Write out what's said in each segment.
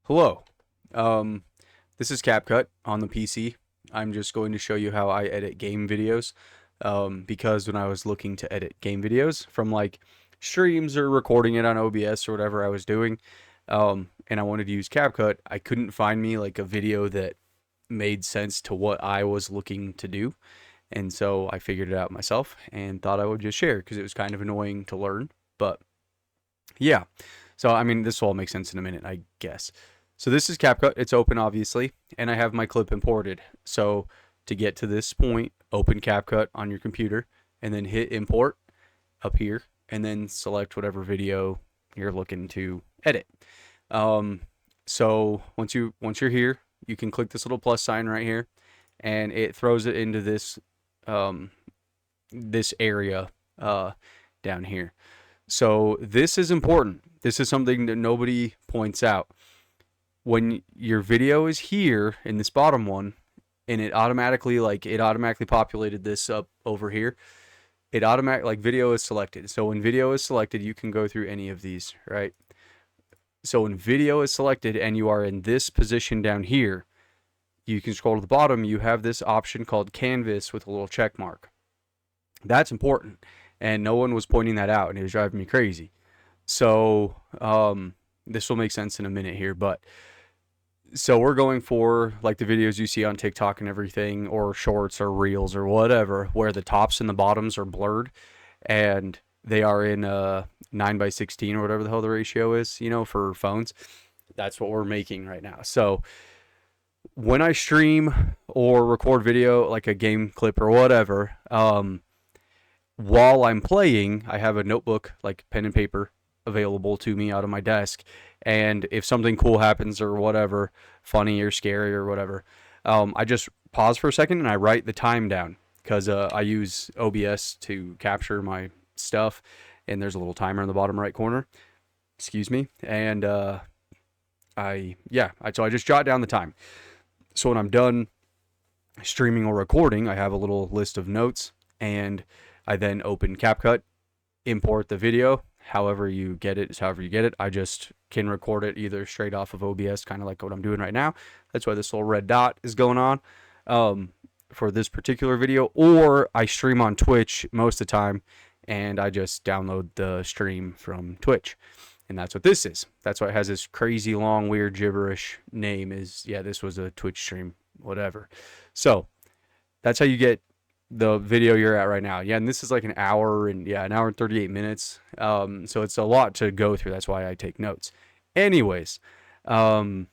Hello. Um, this is Capcut on the PC. I'm just going to show you how I edit game videos. Because when I was looking to edit game videos from like streams or recording it on OBS or whatever I was doing, and I wanted to use Capcut, I couldn't find me like a video that made sense to what I was looking to do. And so I figured it out myself and thought I would just share because it was kind of annoying to learn. But yeah. So, I mean, this will all make sense in a minute, I guess. So this is CapCut. It's open, obviously, and I have my clip imported. So to get to this point, open CapCut on your computer, and then hit import up here, and then select whatever video you're looking to edit. Um, so once you're here, you can click this little plus sign right here, and it throws it into um, this area down here. So this is important. This is something that nobody points out. When your video is here in this bottom one, and it automatically populated this up over here, it automatic like video is selected. So when video is selected, you can go through any of these, right? So when video is selected and you are in this position down here, you can scroll to the bottom. You have this option called canvas with a little check mark. That's important, and no one was pointing that out, and it was driving me crazy. So this will make sense in a minute here, but so we're going for like the videos you see on TikTok and everything, or shorts or reels or whatever, where the tops and the bottoms are blurred, and they are in 9:16 or whatever the hell the ratio is, for phones. That's what we're making right now. So when I stream or record video, like a game clip or whatever, while I'm playing, I have a notebook, like pen and paper, available to me out of my desk. And if something cool happens or whatever, funny or scary or whatever, I just pause for a second and I write the time down, because I use OBS to capture my stuff. And there's a little timer in the bottom right corner. Excuse me. And so I just jot down the time. So when I'm done streaming or recording, I have a little list of notes, and I then open CapCut, import the video. However you get it is however you get it. I just can record it either straight off of OBS, kind of like what I'm doing right now. That's why this little red dot is going on for this particular video. Or I stream on Twitch most of the time, and I just download the stream from Twitch. And that's what this is. That's why it has this crazy long, weird, gibberish name. This was a Twitch stream, whatever. So that's how you get the video you're at right now. Yeah, and this is like an hour and 38 minutes. So it's a lot to go through. That's why I take notes. Anyways, so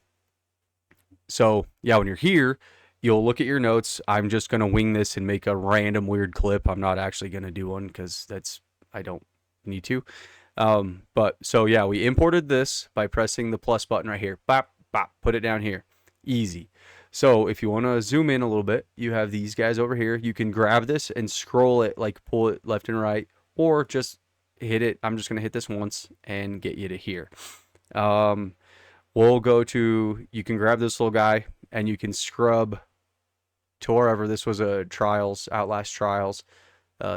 yeah, when you're here, you'll look at your notes. I'm just gonna wing this and make a random weird clip. I'm not actually gonna do one because I don't need to. But so yeah, we imported this by pressing the plus button right here. Bop, bop, put it down here. Easy. So if you want to zoom in a little bit, you have these guys over here. You can grab this and scroll it, like pull it left and right, or just hit it. I'm just going to hit this once and get you to here. We'll go to, you can grab this little guy and you can scrub to wherever. This was a Outlast Trials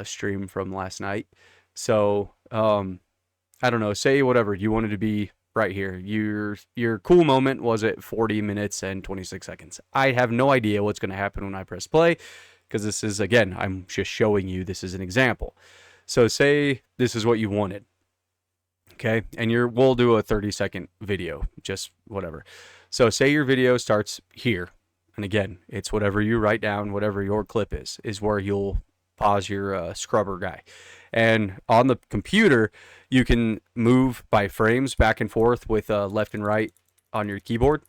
stream from last night. So I don't know, say whatever you wanted to be right here. Your cool moment was at 40 minutes and 26 seconds. I have no idea what's going to happen when I press play, because this is, again, I'm just showing you, this is an example. So say this is what you wanted. Okay, and we'll do a 30-second video, just whatever. So say your video starts here, and again, it's whatever you write down, whatever your clip is where you'll pause your scrubber guy. And on the computer, you can move by frames back and forth with left and right on your keyboard.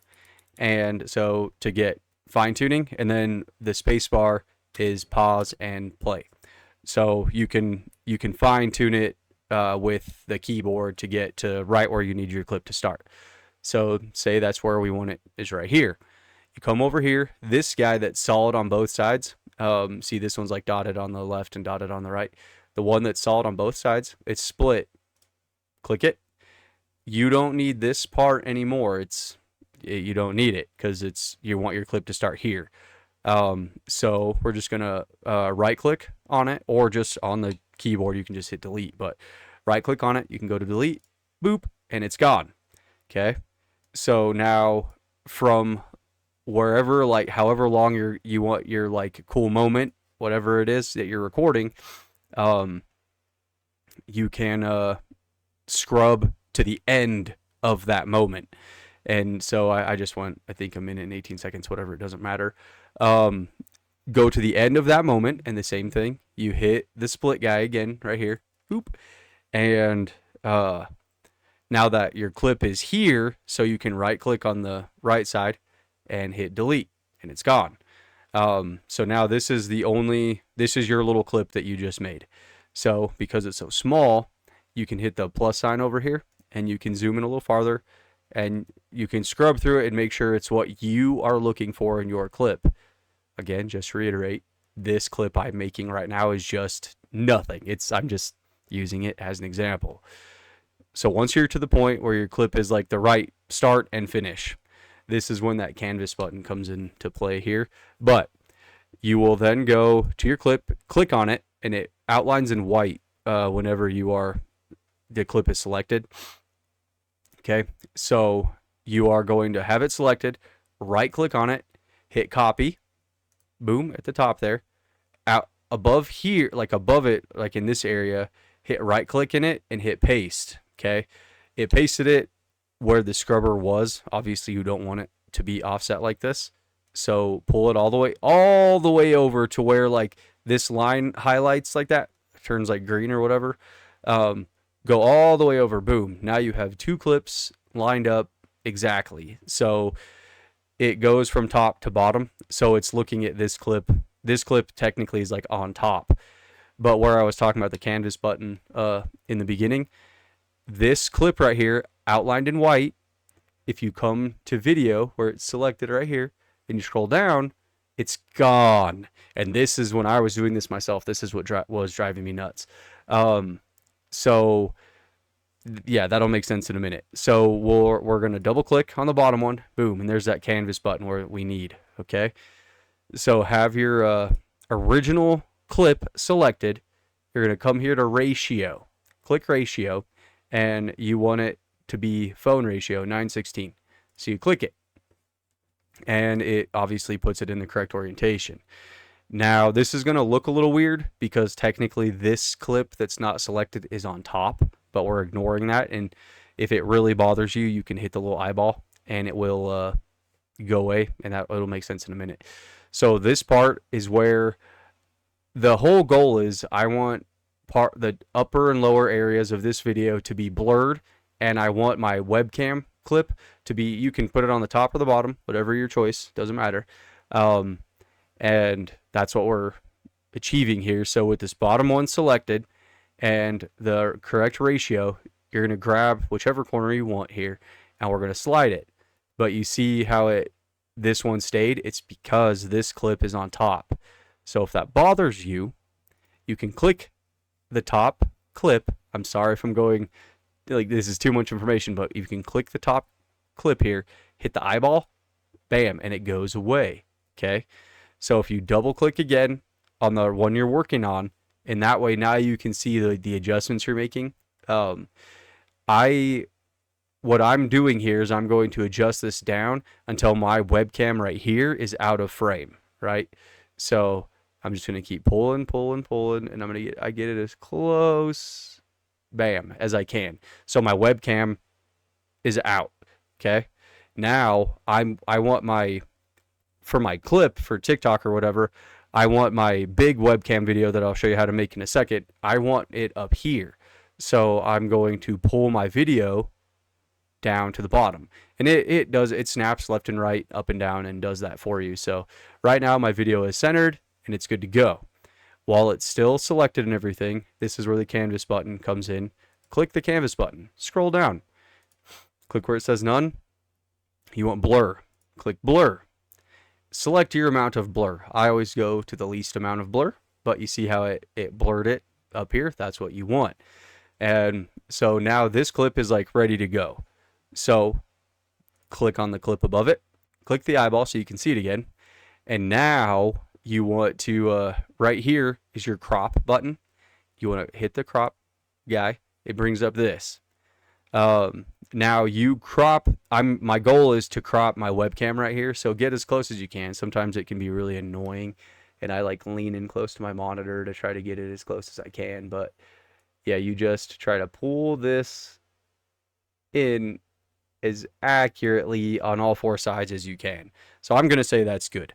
And so to get fine tuning, and then the space bar is pause and play. So you can fine tune it with the keyboard to get to right where you need your clip to start. So say that's where we want it, is right here. You come over here, this guy that's solid on both sides. See, this one's like dotted on the left and dotted on the right. The one that's solid on both sides, it's split. Click it. You don't need this part anymore. You don't need it because you want your clip to start here. So we're just gonna right click on it, or just on the keyboard you can just hit delete. But right click on it, you can go to delete, boop, and it's gone. Okay. So now from wherever, like however long you want your like cool moment, whatever it is that you're recording, um, you can scrub to the end of that moment. And so I just went, I think, a minute and 18 seconds, whatever, it doesn't matter. Um, Go to the end of that moment, and the same thing. You hit the split guy again right here. Boop. And now that your clip is here, so you can right click on the right side and hit delete, and it's gone. So now this is your little clip that you just made. So because it's so small, you can hit the plus sign over here, and you can zoom in a little farther, and you can scrub through it and make sure it's what you are looking for in your clip. Again, just to reiterate, this clip I'm making right now is just nothing. I'm just using it as an example. So once you're to the point where your clip is like the right start and finish, this is when that canvas button comes into play here. But you will then go to your clip, click on it, and it outlines in white whenever the clip is selected. Okay, so you are going to have it selected, right click on it, hit copy, boom, at the top there. Out above here, like above it, like in this area, hit right click in it and hit paste. Okay, it pasted it where the scrubber was. Obviously you don't want it to be offset like this, so pull it all the way over to where like this line highlights like that, turns like green or whatever. Go all the way over, boom. Now you have two clips lined up exactly. So it goes from top to bottom. So it's looking at this clip. This clip technically is like on top. But where I was talking about the canvas button in the beginning, this clip right here, outlined in white, if you come to video where it's selected right here and you scroll down, it's gone. And this is when I was doing this myself. This is what was driving me nuts. So yeah, that'll make sense in a minute. So we're going to double click on the bottom one, boom, and there's that canvas button where we need, okay? So have your original clip selected. You're going to come here to ratio, click ratio, and you want it to be phone ratio 9:16. So you click it, and it obviously puts it in the correct orientation. Now, this is going to look a little weird because technically this clip that's not selected is on top, but we're ignoring that. And if it really bothers you, you can hit the little eyeball and it will go away, and it'll make sense in a minute. So this part is where the whole goal is. I want the upper and lower areas of this video to be blurred, and I want my webcam clip to be, you can put it on the top or the bottom, whatever your choice, doesn't matter. And that's what we're achieving here. So with this bottom one selected and the correct ratio, you're going to grab whichever corner you want here, and we're going to slide it. But you see how this one stayed? It's because this clip is on top. So if that bothers you, you can click the top clip. I'm sorry if I'm going, like, this is too much information, but you can click the top clip here, hit the eyeball, bam, and it goes away. Okay. So if you double click again on the one you're working on, and that way now you can see the adjustments you're making. What I'm doing here is I'm going to adjust this down until my webcam right here is out of frame, right? So I'm just going to keep pulling, and I get it as close, bam, as I can. So my webcam is out, okay? Now I want for my clip for TikTok or whatever, I want my big webcam video that I'll show you how to make in a second. I want it up here. So I'm going to pull my video down to the bottom, and it snaps left and right, up and down, and does that for you. So right now my video is centered and it's good to go. While it's still selected and everything, this is where the canvas button comes in. Click the canvas button, scroll down, click where it says none. You want blur, click blur. Select your amount of blur. I always go to the least amount of blur, but you see how it blurred it up here? That's what you want. And so now this clip is like ready to go. So click on the clip above it, click the eyeball so you can see it again. And now you want to, right here is your crop button. You want to hit the crop guy. It brings up this. Now you crop. My goal is to crop my webcam right here, so get as close as you can. Sometimes it can be really annoying, and I like lean in close to my monitor to try to get it as close as I can. But yeah, you just try to pull this in as accurately on all four sides as you can. So I'm gonna say that's good.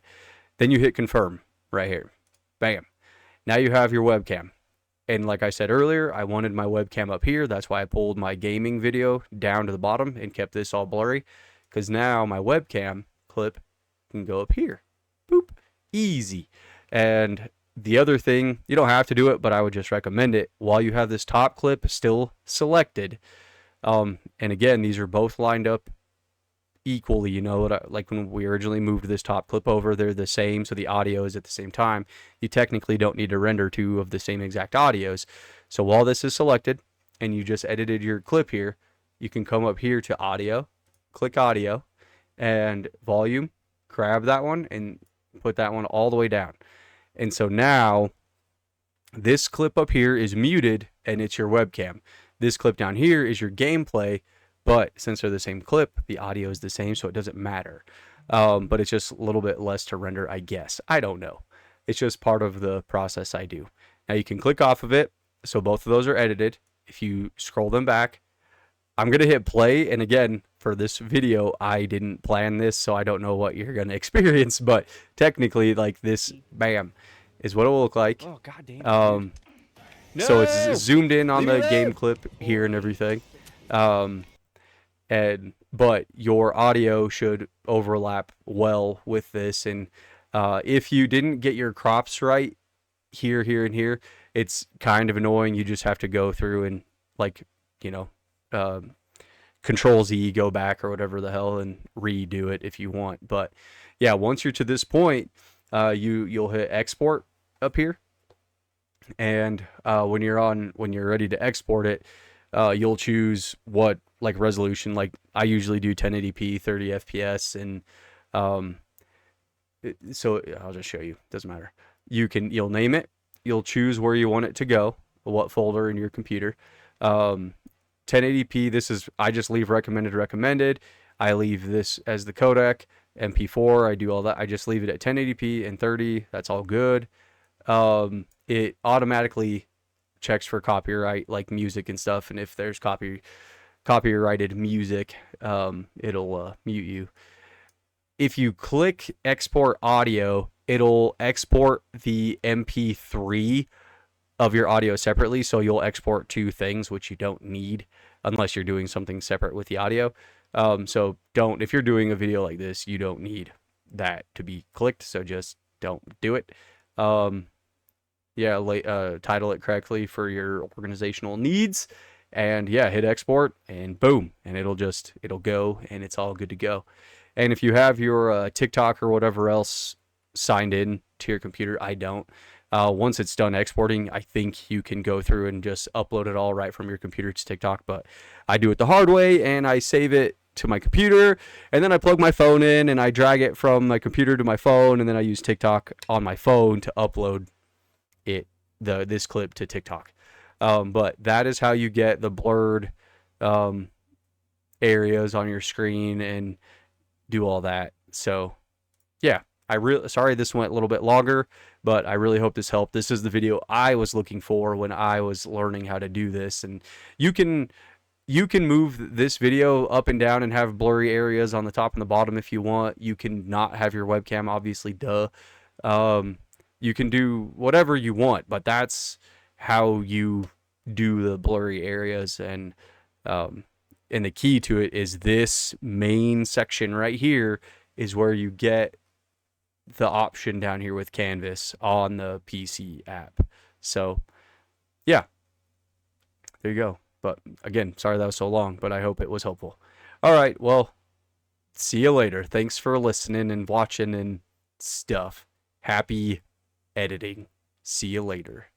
Then you hit confirm right here. Bam. Now you have your webcam. And like I said earlier, I wanted my webcam up here. That's why I pulled my gaming video down to the bottom and kept this all blurry. Because now my webcam clip can go up here. Boop. Easy. And the other thing, you don't have to do it, but I would just recommend it. While you have this top clip still selected, and again, these are both lined up equally, you know, like when we originally moved this top clip over, they're the same, so the audio is at the same time. You technically don't need to render two of the same exact audios. So while this is selected and you just edited your clip here, you can come up here to audio, click audio, and volume, grab that one and put that one all the way down. And so now this clip up here is muted and it's your webcam. This clip down here is your gameplay, but since they're the same clip, the audio is the same, so it doesn't matter. But it's just a little bit less to render, I guess. I don't know. It's just part of the process I do. Now you can click off of it, so both of those are edited. If you scroll them back, I'm going to hit play, and again, for this video, I didn't plan this, so I don't know what you're going to experience, but technically, like this, bam, is what it will look like. Oh, God damn it, So it's zoomed in on the game clip here and everything. But your audio should overlap well with this, and if you didn't get your crops right here, here, and here, it's kind of annoying. You just have to go through and, like, you know, Control Z, go back or whatever the hell, and redo it if you want. But yeah, once you're to this point, you'll hit export up here, and when you're ready to export it, you'll choose what like resolution. Like I usually do 1080p 30 fps, and so I'll just show you, doesn't matter. You'll name it, you'll choose where you want it to go, what folder in your computer. 1080p, this is, I just leave recommended. I leave this as the codec. MP4, I do all that. I just leave it at 1080p and 30. That's all good. It automatically checks for copyright, like music and stuff, and if there's copyrighted music, it'll mute you. If you click export audio, it'll export the MP3 of your audio separately, so you'll export two things, which you don't need unless you're doing something separate with the audio. So if you're doing a video like this, you don't need that to be clicked, so just don't do it. Title it correctly for your organizational needs, and yeah, hit export, and boom, and it'll go, and it's all good to go. And if you have your TikTok or whatever else signed in to your computer, I don't. Once it's done exporting, I think you can go through and just upload it all right from your computer to TikTok, but I do it the hard way, and I save it to my computer, and then I plug my phone in, and I drag it from my computer to my phone, and then I use TikTok on my phone to upload this clip to TikTok. But that is how you get the blurred areas on your screen and do all that. So yeah, sorry this went a little bit longer, but I really hope this helped. This is the video I was looking for when I was learning how to do this, and you can move this video up and down and have blurry areas on the top and the bottom if you want. You can not have your webcam, obviously, duh. You can do whatever you want, but that's how you do the blurry areas. And the key to it is this main section right here is where you get the option down here with Canvas on the PC app. So yeah, there you go. But again, sorry that was so long, but I hope it was helpful. All right, well, see you later. Thanks for listening and watching and stuff. Happy editing. See you later.